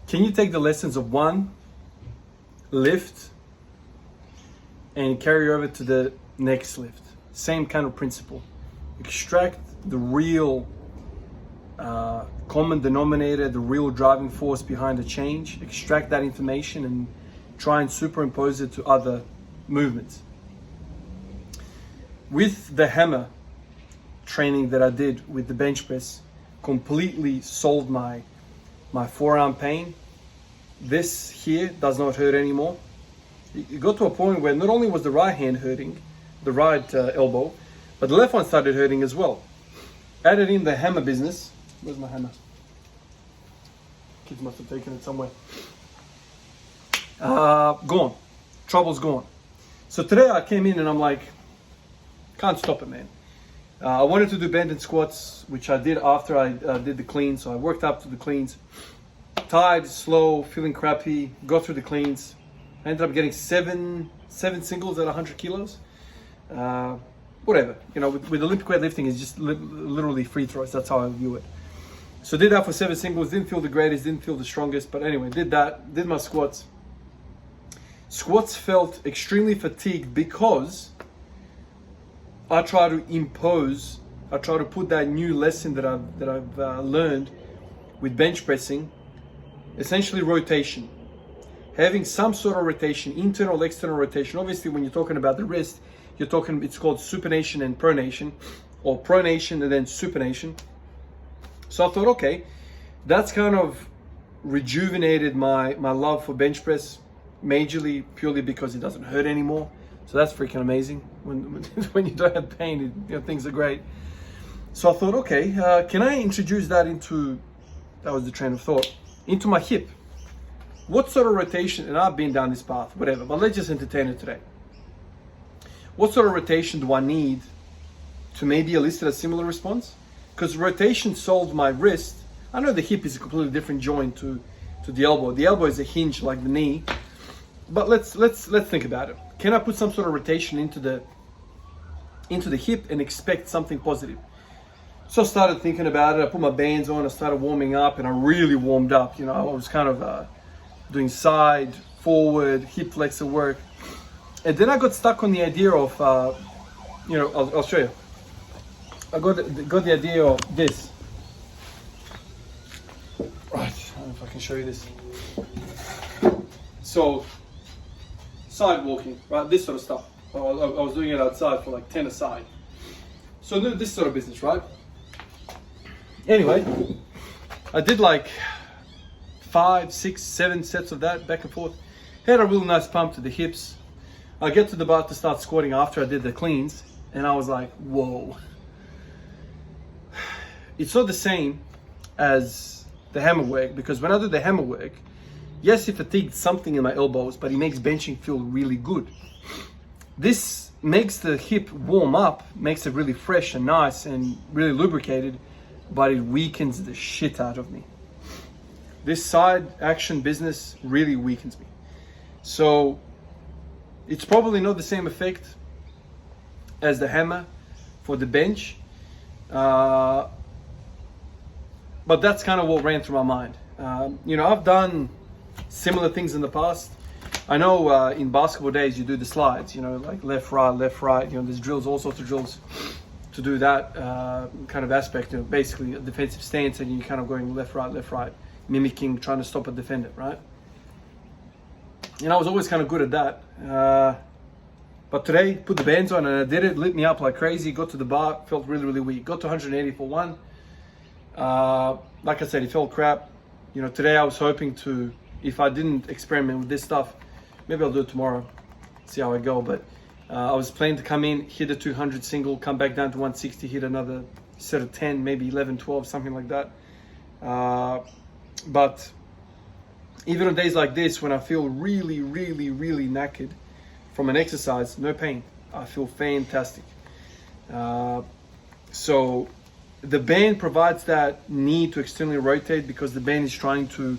Can you take the lessons of one lift and carry over to the next lift? Same kind of principle. Extract the real common denominator, the real driving force behind the change. Extract that information and try and superimpose it to other movements. With the hammer training that I did with the bench press, completely solved my forearm pain. This here does not hurt anymore. It got to a point where not only was the right hand hurting, the right elbow, but the left one started hurting as well. Added in the hammer business. Where's my hammer? Kids must have taken it somewhere. Gone. Trouble's gone. So today I came in and I'm like, can't stop it, man. I wanted to do bend and squats, which I did after I did the cleans. So I worked up to the cleans. Tired, slow, feeling crappy, got through the cleans. I ended up getting seven singles at 100 kilos. Whatever, you know, with Olympic weightlifting, it's just literally free throws. That's how I view it. So did that for 7 singles, didn't feel the greatest, didn't feel the strongest. But anyway, did that, did my squats. Squats felt extremely fatigued because I try to put that new lesson that I've learned with bench pressing, essentially rotation. Having some sort of rotation, internal, external rotation. Obviously, when you're talking about the wrist, it's called supination and pronation, or pronation and then supination. So I thought, okay, that's kind of rejuvenated my love for bench press, majorly purely because it doesn't hurt anymore. So that's freaking amazing. When you don't have pain, things are great. So I thought, okay, can I introduce that that was the train of thought, into my hip? What sort of rotation, and I've been down this path, whatever, but let's just entertain it today. What sort of rotation do I need to maybe elicit a similar response? Because rotation solved my wrist. I know the hip is a completely different joint to the elbow. The elbow is a hinge like the knee. But let's think about it. Can I put some sort of rotation into the hip and expect something positive? So I started thinking about it. I put my bands on. I started warming up, and I really warmed up. I was kind of doing side, forward, hip flexor work, and then I got stuck on the idea of, I'll show you. I got the idea of this. Right. I don't know if I can show you this. So. Side walking, right? This sort of stuff. I was doing it outside for like 10 aside. So this sort of business, right? Anyway, I did like 5, 6, 7 sets of that back and forth. Had a real nice pump to the hips. I get to the bar to start squatting after I did the cleans, and I was like, whoa. It's not the same as the hammer work, because when I do the hammer work, yes, it fatigued something in my elbows, but it makes benching feel really good. This makes the hip warm up, makes it really fresh and nice and really lubricated, but it weakens the shit out of me. This side action business really weakens me. So it's probably not the same effect as the hammer for the bench, but that's kind of what ran through my mind. I've done similar things in the past. I know in basketball days you do the slides, like left, right, there's drills, all sorts of drills to do that kind of aspect, basically a defensive stance, and you're kind of going left, right, mimicking, trying to stop a defender, right? And I was always kind of good at that. But today, put the bands on and I did it, lit me up like crazy, got to the bar, felt really, really weak. Got to 180 for one. Like I said, it felt crap. Today I was hoping to, if I didn't experiment with this stuff, maybe I'll do it tomorrow, see how I go. But I was planning to come in, hit a 200 single, come back down to 160, hit another set of 10, maybe 11, 12, something like that. But even on days like this, when I feel really, really, really knackered from an exercise, no pain, I feel fantastic. So the band provides that need to externally rotate, because the band is trying to,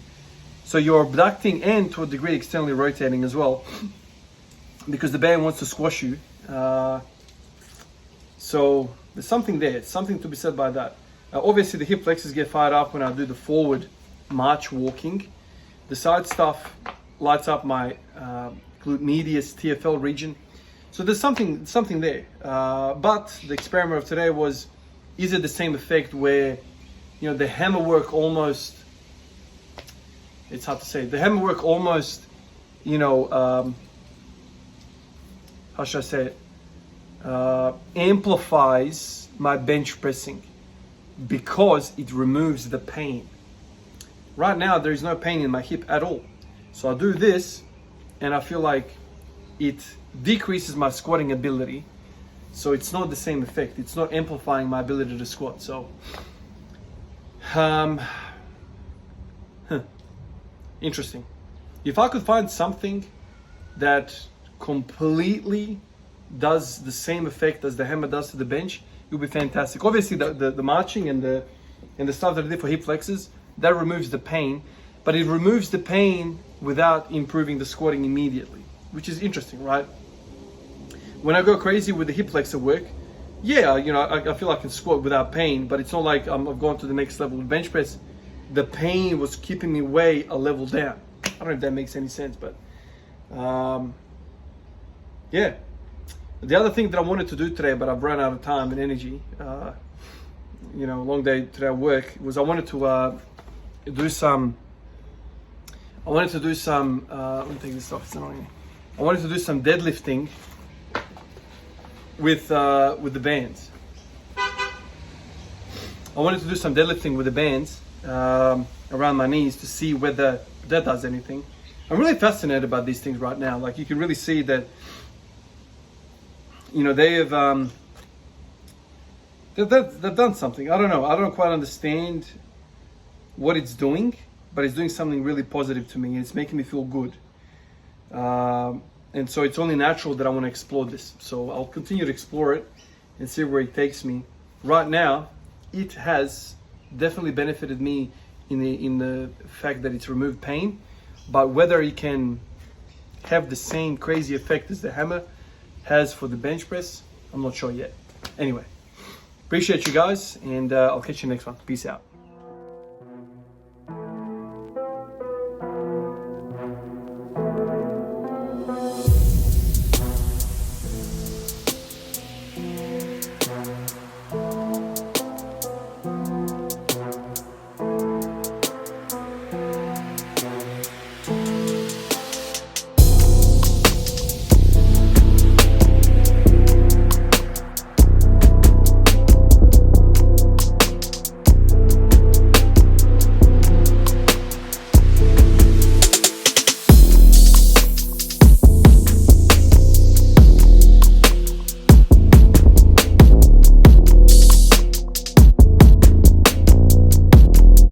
so you're abducting and to a degree externally rotating as well, because the band wants to squash you. So there's something there, something to be said by that. Obviously the hip flexors get fired up when I do the forward march walking, The side stuff lights up my glute medius TFL region. So there's something there. But the experiment of today was, is it the same effect where, you know, the hammer work almost, it's hard to say, the hammer work almost, you know, how should I say it, amplifies my bench pressing because it removes the pain. Right now, there is no pain in my hip at all. So I do this and I feel like it decreases my squatting ability. So it's not the same effect. It's not amplifying my ability to squat. So, interesting. If I could find something that completely does the same effect as the hammer does to the bench, it would be fantastic. Obviously, the marching and the stuff that I did for hip flexors, that removes the pain, but it removes the pain without improving the squatting immediately, which is interesting, right? When I go crazy with the hip flexor work, yeah, you know, I feel I can squat without pain, but it's not like I've gone to the next level with bench press. The pain was keeping me way a level down. I don't know if that makes any sense, but yeah. The other thing that I wanted to do today, but I've run out of time and energy, you know, long day today at work, was I wanted to do some, let me take this off, it's annoying. I wanted to do some deadlifting with the bands. I wanted to do some deadlifting with the bands around my knees to see whether that does anything. I'm really fascinated about these things right now. Like, you can really see that, you know, they've done something. I don't know. I don't quite understand what it's doing, but it's doing something really positive to me, and it's making me feel good. And so it's only natural that I want to explore this. So I'll continue to explore it and see where it takes me. Right now, it has definitely benefited me in the fact that it's removed pain, but whether it can have the same crazy effect as the hammer has for the bench press, I'm not sure yet. Anyway, appreciate you guys, and I'll catch you next one. Peace out.